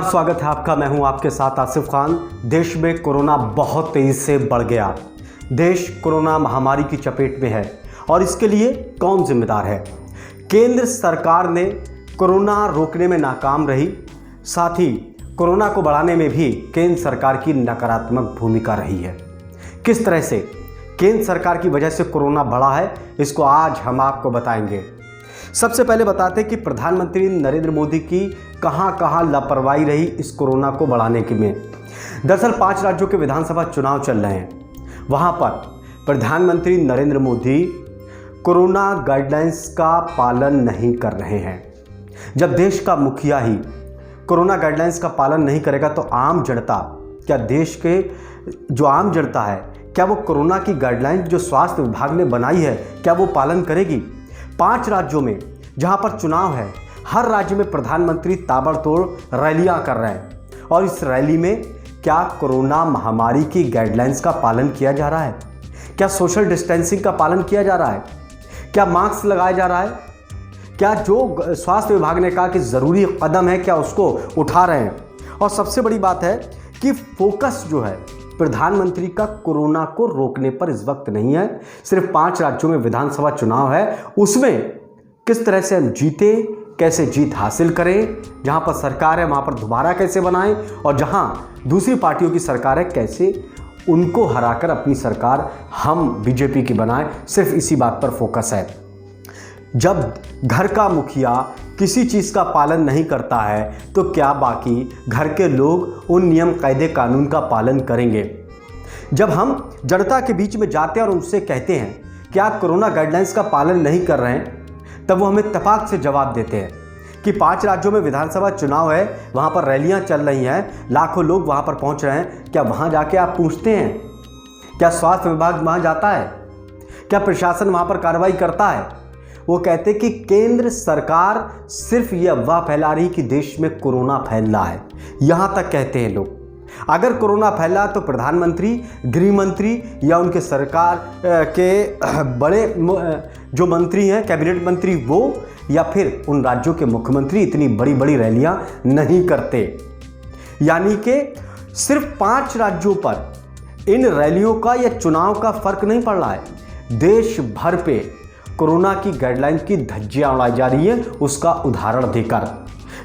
स्वागत है आपका। मैं हूं आपके साथ आसिफ खान। देश में कोरोना बहुत तेजी से बढ़ गया। देश कोरोना महामारी की चपेट में है और इसके लिए कौन जिम्मेदार है? केंद्र सरकार ने कोरोना रोकने में नाकाम रही, साथ ही कोरोना को बढ़ाने में भी केंद्र सरकार की नकारात्मक भूमिका रही है। किस तरह से केंद्र सरकार की वजह से कोरोना बढ़ा है, इसको आज हम आपको बताएंगे। सबसे पहले बताते हैं कि प्रधानमंत्री नरेंद्र मोदी की कहां लापरवाही रही इस कोरोना को बढ़ाने के में। दरअसल 5 राज्यों के विधानसभा चुनाव चल रहे हैं। वहां पर प्रधानमंत्री नरेंद्र मोदी कोरोना गाइडलाइंस का पालन नहीं कर रहे हैं। जब देश का मुखिया ही कोरोना गाइडलाइंस का पालन नहीं करेगा तो आम जनता, क्या देश के जो आम जनता है, क्या वो कोरोना की गाइडलाइंस जो स्वास्थ्य विभाग ने बनाई है, क्या वो पालन करेगी? 5 राज्यों में जहां पर चुनाव है, हर राज्य में प्रधानमंत्री ताबड़तोड़ रैलियां कर रहे हैं और इस रैली में क्या कोरोना महामारी की गाइडलाइंस का पालन किया जा रहा है? क्या सोशल डिस्टेंसिंग का पालन किया जा रहा है? क्या मास्क लगाया जा रहा है? क्या जो स्वास्थ्य विभाग ने कहा कि ज़रूरी कदम है, क्या उसको उठा रहे हैं? और सबसे बड़ी बात है कि फोकस जो है प्रधानमंत्री का कोरोना को रोकने पर इस वक्त नहीं है। सिर्फ 5 राज्यों में विधानसभा चुनाव है, उसमें किस तरह से हम जीते, कैसे जीत हासिल करें, जहां पर सरकार है वहां पर दोबारा कैसे बनाएं, और जहां दूसरी पार्टियों की सरकार है कैसे उनको हराकर अपनी सरकार हम बीजेपी की बनाएं। सिर्फ इसी बात पर फोकस है। जब घर का मुखिया किसी चीज़ का पालन नहीं करता है तो क्या बाकी घर के लोग उन नियम कायदे कानून का पालन करेंगे? जब हम जनता के बीच में जाते हैं और उनसे कहते हैं कि आप कोरोना गाइडलाइंस का पालन नहीं कर रहे हैं, तब वो हमें तपाक से जवाब देते हैं कि 5 राज्यों में विधानसभा चुनाव है, वहाँ पर रैलियाँ चल रही हैं, लाखों लोग वहाँ पर पहुँच रहे हैं। क्या वहाँ जाके आप पूछते हैं? क्या स्वास्थ्य विभाग वहाँ जाता है? क्या प्रशासन वहाँ पर कार्रवाई करता है? वो कहते कि केंद्र सरकार सिर्फ ये अफवाह फैला रही कि देश में कोरोना फैल रहा है। यहाँ तक कहते हैं लोग। अगर कोरोना फैला तो प्रधानमंत्री, गृह मंत्री या उनके सरकार के बड़े जो मंत्री हैं, कैबिनेट मंत्री, वो या फिर उन राज्यों के मुख्यमंत्री इतनी बड़ी बड़ी रैलियां नहीं करते। यानी कि सिर्फ 5 राज्यों पर इन रैलियों का या चुनाव का फर्क नहीं पड़ रहा है। देश भर पे कोरोना की गाइडलाइन की धज्जियां उड़ाई जा रही है, उसका उदाहरण देकर।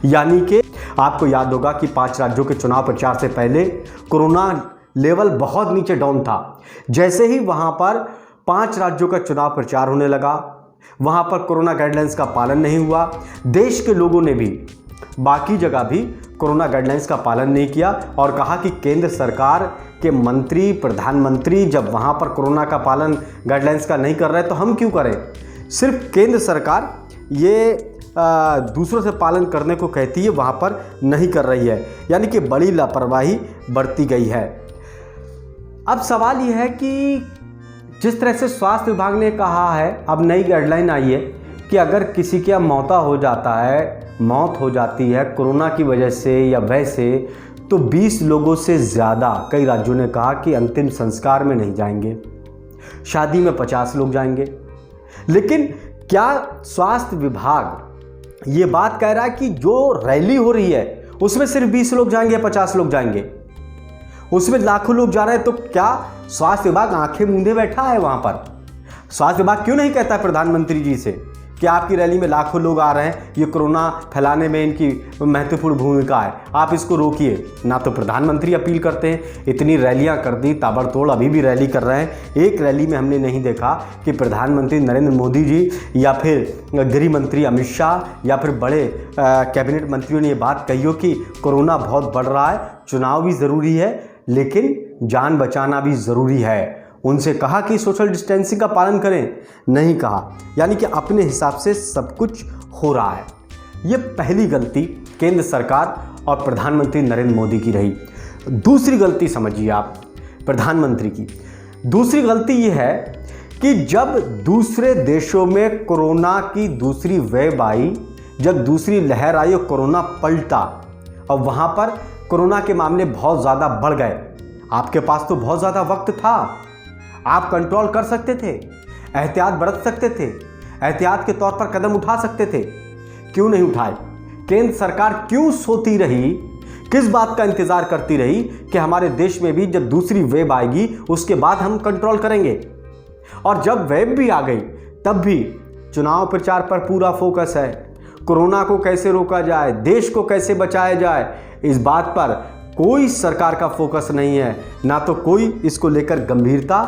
यानी कि आपको याद होगा कि 5 राज्यों के चुनाव प्रचार से पहले कोरोना लेवल बहुत नीचे डाउन था। जैसे ही वहां पर 5 राज्यों का चुनाव प्रचार होने लगा, वहां पर कोरोना गाइडलाइंस का पालन नहीं हुआ। देश के लोगों ने भी बाकी जगह भी कोरोना गाइडलाइंस का पालन नहीं किया और कहा कि केंद्र सरकार के मंत्री, प्रधानमंत्री जब वहाँ पर कोरोना का पालन गाइडलाइंस का नहीं कर रहे तो हम क्यों करें? सिर्फ केंद्र सरकार ये दूसरों से पालन करने को कहती है, वहाँ पर नहीं कर रही है। यानी कि बड़ी लापरवाही बरती गई है। अब सवाल ये है कि जिस तरह से स्वास्थ्य विभाग ने कहा है, अब नई गाइडलाइन आई है कि अगर किसी का मौत हो जाती है कोरोना की वजह से या वैसे, तो 20 लोगों से ज़्यादा, कई राज्यों ने कहा कि अंतिम संस्कार में नहीं जाएंगे। शादी में 50 लोग जाएंगे। लेकिन क्या स्वास्थ्य विभाग ये बात कह रहा है कि जो रैली हो रही है उसमें सिर्फ 20 लोग जाएंगे या 50 लोग जाएंगे? उसमें लाखों लोग जा रहे हैं। तो क्या स्वास्थ्य विभाग आंखें मूंदे बैठा है वहां पर? स्वास्थ्य विभाग क्यों नहीं कहता प्रधानमंत्री जी से कि आपकी रैली में लाखों लोग आ रहे हैं, ये कोरोना फैलाने में इनकी महत्वपूर्ण भूमिका है, आप इसको रोकिए? ना तो प्रधानमंत्री अपील करते हैं। इतनी रैलियां कर दी ताबड़तोड़, अभी भी रैली कर रहे हैं। एक रैली में हमने नहीं देखा कि प्रधानमंत्री नरेंद्र मोदी जी या फिर गृह मंत्री अमित शाह या फिर बड़े कैबिनेट मंत्रियों ने ये बात कही हो कि कोरोना बहुत बढ़ रहा है, चुनाव भी ज़रूरी है लेकिन जान बचाना भी ज़रूरी है। उनसे कहा कि सोशल डिस्टेंसिंग का पालन करें, नहीं कहा। यानी कि अपने हिसाब से सब कुछ हो रहा है। ये पहली गलती केंद्र सरकार और प्रधानमंत्री नरेंद्र मोदी की रही। दूसरी गलती समझिए आप प्रधानमंत्री की। दूसरी गलती ये है कि जब दूसरे देशों में कोरोना की दूसरी वेव आई, जब दूसरी लहर आई और कोरोना पलटा और वहाँ पर कोरोना के मामले बहुत ज़्यादा बढ़ गए, आपके पास तो बहुत ज़्यादा वक्त था, आप कंट्रोल कर सकते थे, एहतियात बरत सकते थे, एहतियात के तौर पर कदम उठा सकते थे। क्यों नहीं उठाए? केंद्र सरकार क्यों सोती रही किस बात का इंतजार करती रही कि हमारे देश में भी जब दूसरी वेव आएगी उसके बाद हम कंट्रोल करेंगे। और जब वेव भी आ गई तब भी चुनाव प्रचार पर पूरा फोकस है। कोरोना को कैसे रोका जाए, देश को कैसे बचाया जाए, इस बात पर कोई सरकार का फोकस नहीं है, ना तो कोई इसको लेकर गंभीरता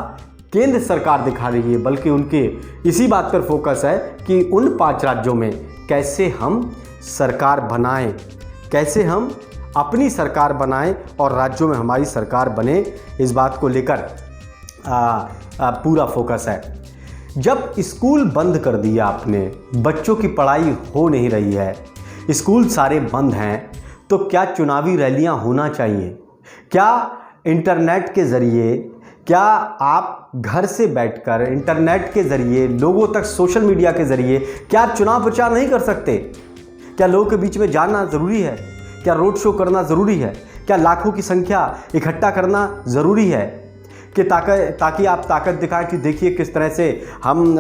केंद्र सरकार दिखा रही है, बल्कि उनके इसी बात पर फोकस है कि उन 5 राज्यों में कैसे हम सरकार बनाएं, कैसे हम अपनी सरकार बनाएं और राज्यों में हमारी सरकार बने, इस बात को लेकर पूरा फोकस है। जब स्कूल बंद कर दिया आपने, बच्चों की पढ़ाई हो नहीं रही है, स्कूल सारे बंद हैं, तो क्या चुनावी रैलियां होना चाहिए? क्या इंटरनेट के ज़रिए, क्या आप घर से बैठकर इंटरनेट के ज़रिए लोगों तक, सोशल मीडिया के ज़रिए क्या आप चुनाव प्रचार नहीं कर सकते? क्या लोगों के बीच में जाना ज़रूरी है? क्या रोड शो करना ज़रूरी है? क्या लाखों की संख्या इकट्ठा करना ज़रूरी है कि ताकि आप ताकत दिखाएं कि देखिए किस तरह से हम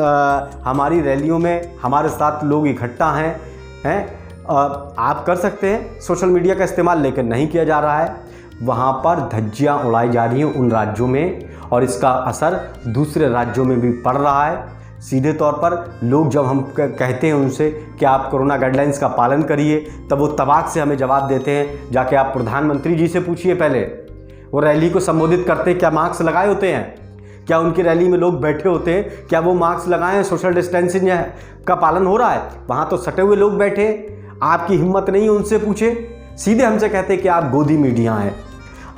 हमारी रैलियों में हमारे साथ लोग इकट्ठा हैं? आप कर सकते हैं सोशल मीडिया का इस्तेमाल, लेकिन नहीं किया जा रहा है। वहाँ पर धज्जियाँ उड़ाई जा रही हैं उन राज्यों में, और इसका असर दूसरे राज्यों में भी पड़ रहा है। सीधे तौर पर लोग, जब हम कहते हैं उनसे कि आप कोरोना गाइडलाइंस का पालन करिए, तब वो तबाक से हमें जवाब देते हैं, जाके आप प्रधानमंत्री जी से पूछिए पहले, वो रैली को संबोधित करते क्या मास्क लगाए होते हैं? क्या उनकी रैली में लोग बैठे होते हैं, क्या वो मास्क लगाए हैं? सोशल डिस्टेंसिंग का पालन हो रहा है? वहाँ तो सटे हुए लोग बैठे, आपकी हिम्मत नहीं है उनसे पूछे। सीधे हमसे कहते हैं कि आप गोदी मीडिया हैं,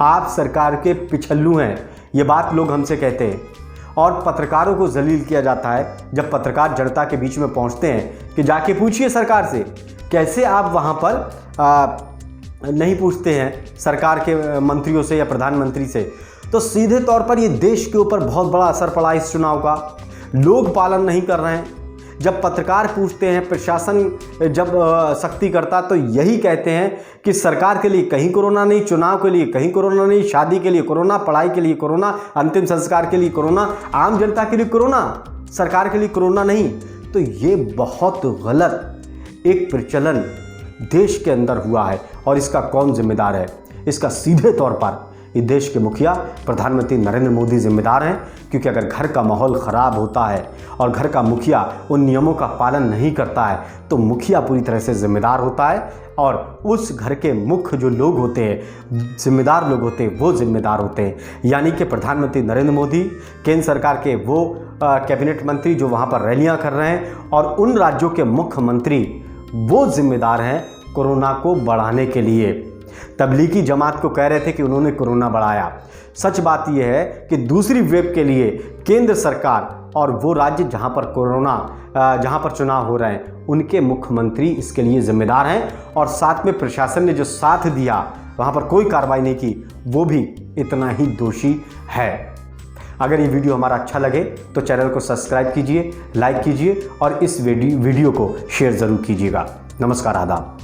आप सरकार के पिछल्लू हैं, ये बात लोग हमसे कहते हैं। और पत्रकारों को जलील किया जाता है जब पत्रकार जनता के बीच में पहुंचते हैं कि जाके पूछिए सरकार से। कैसे आप वहां पर नहीं पूछते हैं सरकार के मंत्रियों से या प्रधानमंत्री से? तो सीधे तौर पर ये देश के ऊपर बहुत बड़ा असर पड़ा इस चुनाव का। लोग पालन नहीं कर रहे हैं। जब पत्रकार पूछते हैं, प्रशासन जब सख्ती करता, तो यही कहते हैं कि सरकार के लिए कहीं कोरोना नहीं, चुनाव के लिए कहीं कोरोना नहीं, शादी के लिए कोरोना, पढ़ाई के लिए कोरोना, अंतिम संस्कार के लिए कोरोना, आम जनता के लिए कोरोना, सरकार के लिए कोरोना नहीं। तो ये बहुत गलत एक प्रचलन देश के अंदर हुआ है, और इसका कौन जिम्मेदार है? इसका सीधे तौर पर ये देश के मुखिया प्रधानमंत्री नरेंद्र मोदी जिम्मेदार हैं। क्योंकि अगर घर का माहौल ख़राब होता है और घर का मुखिया उन नियमों का पालन नहीं करता है, तो मुखिया पूरी तरह से जिम्मेदार होता है, और उस घर के मुख्य जो लोग होते हैं, जिम्मेदार लोग होते हैं, वो जिम्मेदार होते हैं। यानी कि प्रधानमंत्री नरेंद्र मोदी, केंद्र सरकार के वो कैबिनेट मंत्री जो वहाँ पर रैलियाँ कर रहे हैं, और उन राज्यों के मुख्यमंत्री वो जिम्मेदार हैं कोरोना को बढ़ाने के लिए। तबलीगी जमात को कह रहे थे कि उन्होंने कोरोना बढ़ाया। सच बात यह है कि दूसरी वेव के लिए केंद्र सरकार और वो राज्य जहां पर चुनाव हो रहे हैं, उनके मुख्यमंत्री इसके लिए जिम्मेदार हैं। और साथ में प्रशासन ने जो साथ दिया, वहां पर कोई कार्रवाई नहीं की, वो भी इतना ही दोषी है। अगर ये वीडियो हमारा अच्छा लगे तो चैनल को सब्सक्राइब कीजिए, लाइक कीजिए और इस वीडियो को शेयर ज़रूर कीजिएगा। नमस्कार, आदाब।